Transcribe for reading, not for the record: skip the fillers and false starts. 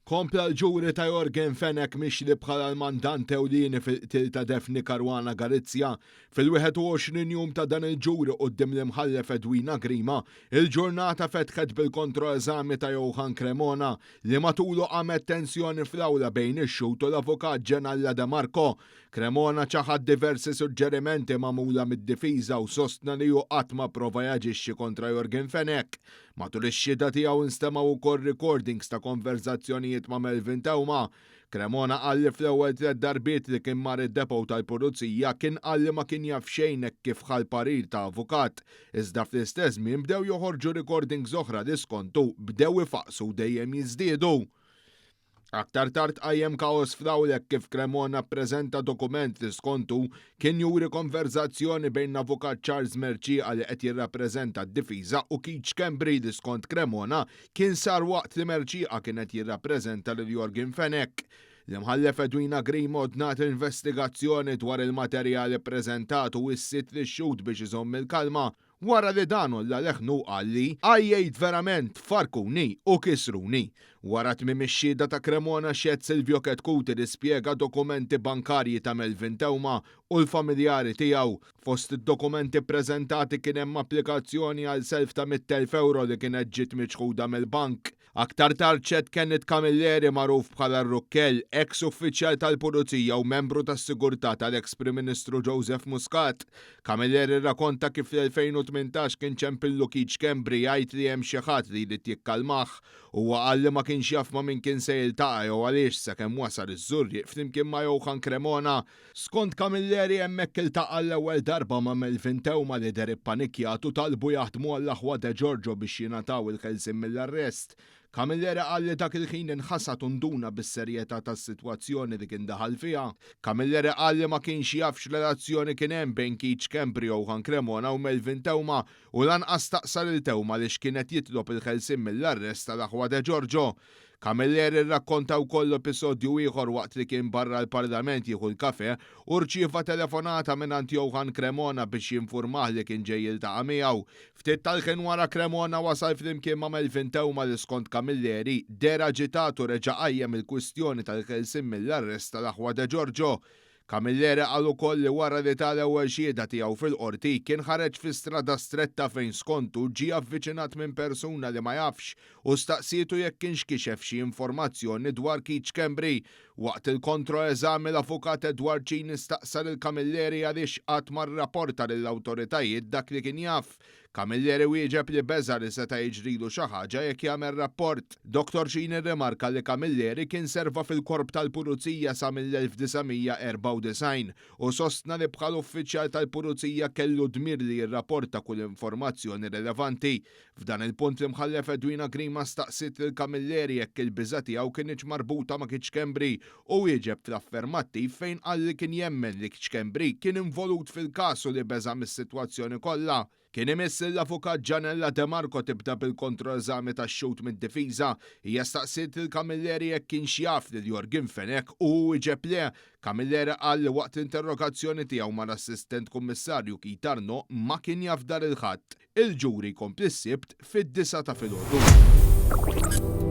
Kompla l-ġuri ta' Jorgen Fenek mixli bħala l-mandant ewlieni fil-qtil ta' Defni Caruana Galizia fil-21 jum ta' dan il-ġuri quddiem l-imħallef Edwina Grima, il-ġurnata fetħet bil-kontroeżami ta' Johan Cremona li matulu għamet tensjoni fl-awla bejn ix-xut u l-avukat Ġenalla De Marco. Cremona ċaħad diversi suġġerimenti magħmula mid-difiża u sostna li ju qatt ma prova jaġixxi kontra Jorgen Fenek. Matul ix-xhieda tiegħu nstemaw ukoll recordings ta' konverzazzjonijiet ma' Melvin Tewma. Cremona qal li fl-ewwel 3 darbiet li kien mar id-depow tal-pulizija kien qal li ma kien jaf xejn hekk kif ħal parir ta' avukat. Iżda fl-istess żmien bdew joħorġu recordings oħra li skontu bdew ifaqsu dejjem jiżdiedu. Aktar tard qajjem kaos fl-awlek kif Cremona ppreżenta dokument li skontu kien juri konverzazzjoni bejn avukat Charles Merċieqa li qed jirrappreżenta d-difiża u Keith Schembri li skont Cremona kien sar waqt li Merċieqa kien qed jirrappreżenta lil Jorgen Fenek. L-imħallef Edwina Grima ordnat investigazzjoni dwar il-materjali ppreżentat u issib lix-xhud biex iżomm il-kalma. Wara li dan olla leħnu qalli għajjejt verament farkuni u kisruni. Wara tmiem ix-xhieda ta' Cremona xed Silvio Ketkuti li spjega dokumenti bankarji ta' Melvin Tewma u l-familjari tiegħu. Fost id-dokumenti ppreżentati kien hemm applikazzjoni għal self ta' 100,000 euro li kienet ġiet miċħuda mill-bank. Aktar tard ċed Kenneth Camilleri magħruf bħala Rukkell, ex uffiċjal tal-Pulizija u membru tas-Sigurtà tal-ex Prim Ministru Joseph Muscat. Camilleri rrakkonta kif fl-2018 kien ċempillu Keith Schembri jgħid li hemm xi ħadd li jrid jikkalmah. Huwa qal li ma kienx jaf ma' min kien se jiltaqa' jew għaliex sakemm wasal iż-żurriq flimkien ma' Johan Cremona. Skont Camilleri hemmhekk iltaqa' l-ewwel darba ma' Melvin Tewma li der ippanikjat u talbu jaħdmu għall-aħwa De Giorgio biex jingħataw il-ħelsien mill-arrest. Camilleri qal li dak il-ħin inħassat unduna bis-serjetà tas-sitwazzjoni li kien daħal fiha. Camilleri qal li ma kienx jaf x'relazzjoni kien hemm bejn Keith Schembri, Johan Cremona u Melvin Tewma u lanqas taqsar il-Tewma li x'kienet jitlob il-ħelsien mill-arrest tal-aħwa De Giorgio. Camilleri rrakkonta wkoll episodju ieħor waqt li kien barra l-Parlament jieħu l-kafe u rċieva telefonata mingħand Johan Cremona biex jinfurmah li kien ġej jiltaqa' miegħu. Ftit tal-kien wara Cremona wasal flimkien ma' Melvin Tewma li skont Camilleri der aġitat u reġa' qajjem il-kwistjoni tal-ħelsien mill-arrest tal-aħwa De Giorgio. Camilleri qal ukoll li wara li tal-ewwel xhieda tiegħu fil-qorti kien ħareġ fi strada stretta fejn skontu ġie avviċinat minn persuna li ma jafx u staqsietu jekk kienx kixef xi informazzjoni dwar Keith Schembri. Waqt il-kontroeżami l-avukat Edward Chin istaqsar il-Camilleri għaliex qatt ma rrapporta lill-awtoritajiet dak li kien jaf. Camilleri wieġeb li beża li seta' jiġrilu xi ħaġa jekk jagħmel rapport. Dr. Chin irrimarka li Camilleri kien serva fil-Korp tal-Pulizija sa mill-1994 u sostna li bħal uffiċjal tal-Pulizija kellu dmir li jirrapporta kull informazzjoni rilevanti. F'dan il-punt l-imħallef Edwina Grima staqsit lil Camilleri jekk il-biża' tiegħu kienx marbuta ma' Keith Schembri u wieġeb fl-affermattiv fejn qal li kien jemmen li Keith Schembri kien involut fil-każ u li beża mis-sitwazzjoni kollha. Kien imiss l-avukat Ġenalla De Marco tibda bil-kontroeżami tax-xhud mid-difiża. Hija staqsiet il-Camilleri jekk kienx jaf lil Jorgen Fenek u wieġeb le. Camilleri qal li waqt l-interrogazzjoni tiegħu mal-assistent kummissarju Keith Arno ma kien jaf dar il-ħadd. Il-ġuri kompli ssibt fid-9 ta' filgħodu.